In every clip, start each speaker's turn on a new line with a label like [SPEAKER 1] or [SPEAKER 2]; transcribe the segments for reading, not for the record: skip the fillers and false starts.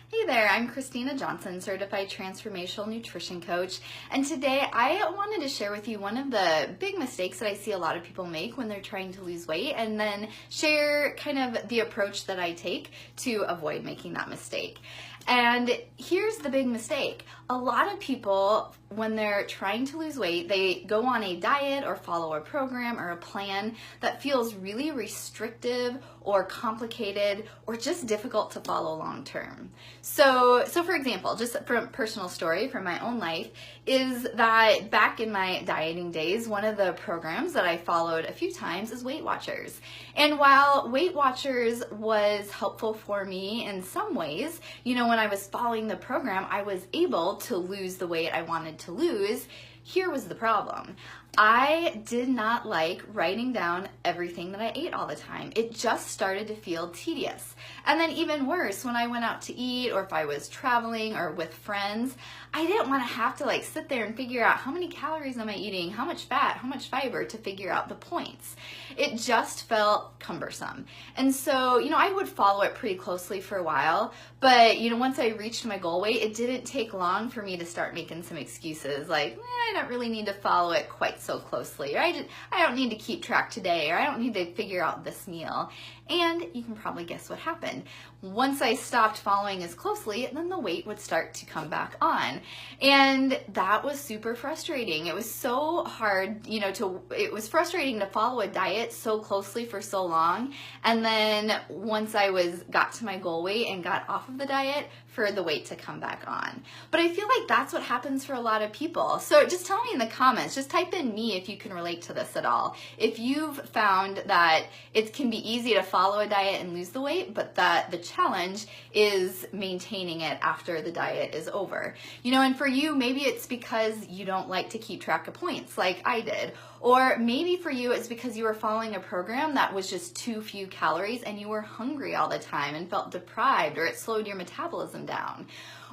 [SPEAKER 1] Hey there, I'm Christina Johnson, Certified Transformational Nutrition Coach, and today I wanted to share with you one of the big mistakes that I see a lot of people make when they're trying to lose weight, and then share kind of the approach that I take to avoid making that mistake. And here's the big mistake. A lot of people, when they're trying to lose weight, they go on a diet or follow a program or a plan that feels really restrictive or complicated or just difficult to follow long term. So for example, just from a personal story from my own life, is that back in my dieting days, one of the programs that I followed a few times is Weight Watchers. And while Weight Watchers was helpful for me in some ways, when I was following the program, I was able to lose the weight I wanted to lose. Here was the problem. I did not like writing down everything that I ate all the time. It just started to feel tedious. And then even worse, when I went out to eat or if I was traveling or with friends, I didn't want to have to sit there and figure out how many calories am I eating, how much fat, how much fiber to figure out the points. It just felt cumbersome. And so, I would follow it pretty closely for a while, but once I reached my goal weight, it didn't take long for me to start making some excuses like, I don't really need to follow it quite so closely, or I don't need to keep track today, or I don't need to figure out this meal. And you can probably guess what happened. Once I stopped following as closely, then the weight would start to come back on. And that was super frustrating. It was so hard, it was frustrating to follow a diet so closely for so long. And then once I got to my goal weight and got off of the diet, for the weight to come back on. But I feel like that's what happens for a lot of people. So just tell me in the comments, just type in me if you can relate to this at all. If you've found that it can be easy to follow a diet and lose the weight, but that the challenge is maintaining it after the diet is over. And for you, maybe it's because you don't like to keep track of points like I did. Or maybe for you, it's because you were following a program that was just too few calories and you were hungry all the time and felt deprived, or it slowed your metabolism down.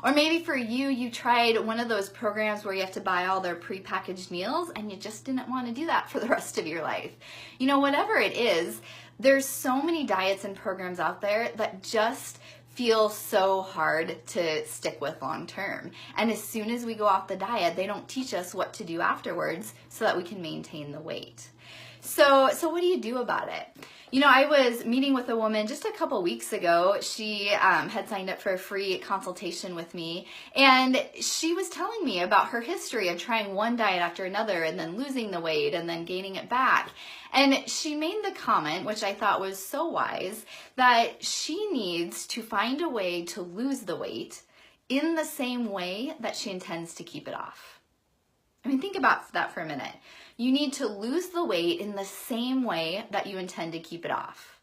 [SPEAKER 1] Or maybe for you, you tried one of those programs where you have to buy all their prepackaged meals and you just didn't want to do that for the rest of your life. Whatever it is, there's so many diets and programs out there that just feel so hard to stick with long term. And as soon as we go off the diet, they don't teach us what to do afterwards so that we can maintain the weight. So what do you do about it? I was meeting with a woman just a couple weeks ago. She had signed up for a free consultation with me, and she was telling me about her history of trying one diet after another and then losing the weight and then gaining it back. And she made the comment, which I thought was so wise, that she needs to find a way to lose the weight in the same way that she intends to keep it off. Think about that for a minute. You need to lose the weight in the same way that you intend to keep it off.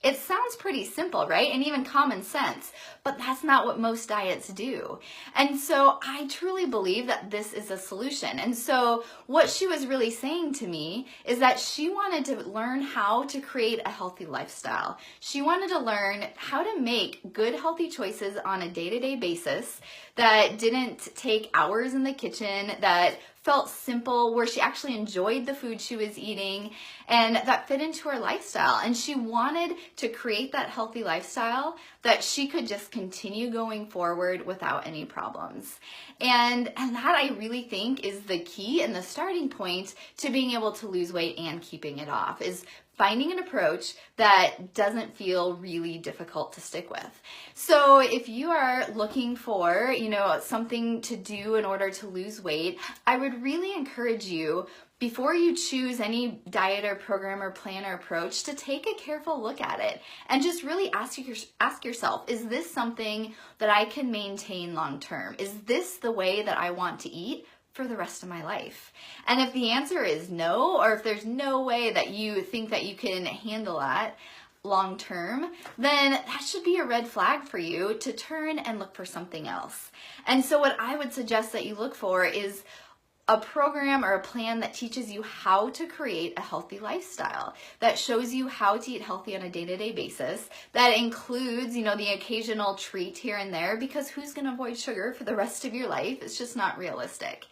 [SPEAKER 1] It sounds pretty simple, right? And even common sense, but that's not what most diets do. And so I truly believe that this is a solution. And so what she was really saying to me is that she wanted to learn how to create a healthy lifestyle. She wanted to learn how to make good, healthy choices on a day-to-day basis that didn't take hours in the kitchen, that felt simple, where she actually enjoyed the food she was eating, and that fit into her lifestyle. And she wanted to create that healthy lifestyle that she could just continue going forward without any problems. And that I really think is the key and the starting point to being able to lose weight and keeping it off, is finding an approach that doesn't feel really difficult to stick with. So if you are looking for, something to do in order to lose weight, I would really encourage you, before you choose any diet or program or plan or approach, to take a careful look at it and just really ask yourself, is this something that I can maintain long term? Is this the way that I want to eat for the rest of my life? And if the answer is no, or if there's no way that you think that you can handle that long term, then that should be a red flag for you to turn and look for something else. And so what I would suggest that you look for is a program or a plan that teaches you how to create a healthy lifestyle, that shows you how to eat healthy on a day-to-day basis, that includes, the occasional treat here and there, because who's going to avoid sugar for the rest of your life? It's just not realistic.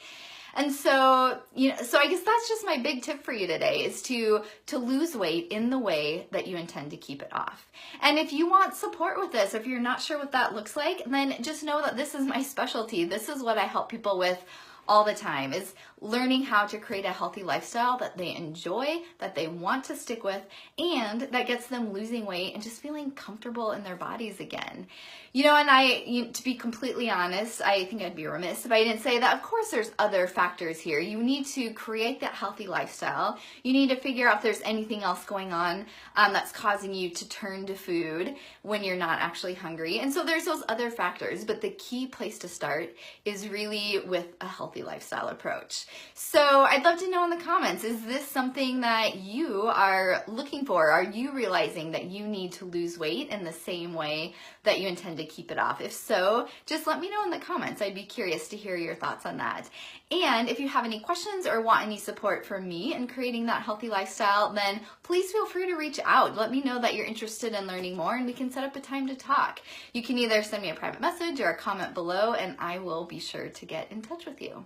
[SPEAKER 1] And so, so I guess that's just my big tip for you today is to lose weight in the way that you intend to keep it off. And if you want support with this, if you're not sure what that looks like, then just know that this is my specialty. This is what I help people with all the time, is learning how to create a healthy lifestyle that they enjoy, that they want to stick with, and that gets them losing weight and just feeling comfortable in their bodies again. And to be completely honest, I think I'd be remiss if I didn't say that of course there's other factors here. You need to create that healthy lifestyle. You need to figure out if there's anything else going on that's causing you to turn to food when you're not actually hungry. And so there's those other factors, but the key place to start is really with a healthy lifestyle approach. So I'd love to know in the comments, is this something that you are looking for? Are you realizing that you need to lose weight in the same way that you intend to keep it off? If so, just let me know in the comments. I'd be curious to hear your thoughts on that. And if you have any questions or want any support from me in creating that healthy lifestyle, then please feel free to reach out. Let me know that you're interested in learning more and we can set up a time to talk. You can either send me a private message or a comment below and I will be sure to get in touch with you.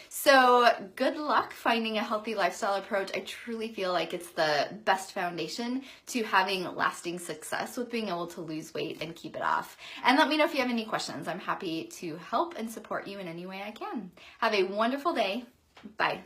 [SPEAKER 1] So good luck finding a healthy lifestyle approach. I truly feel like it's the best foundation to having lasting success with being able to lose weight and keep it off. And let me know if you have any questions. I'm happy to help and support you in any way I can. Have a wonderful day. Bye.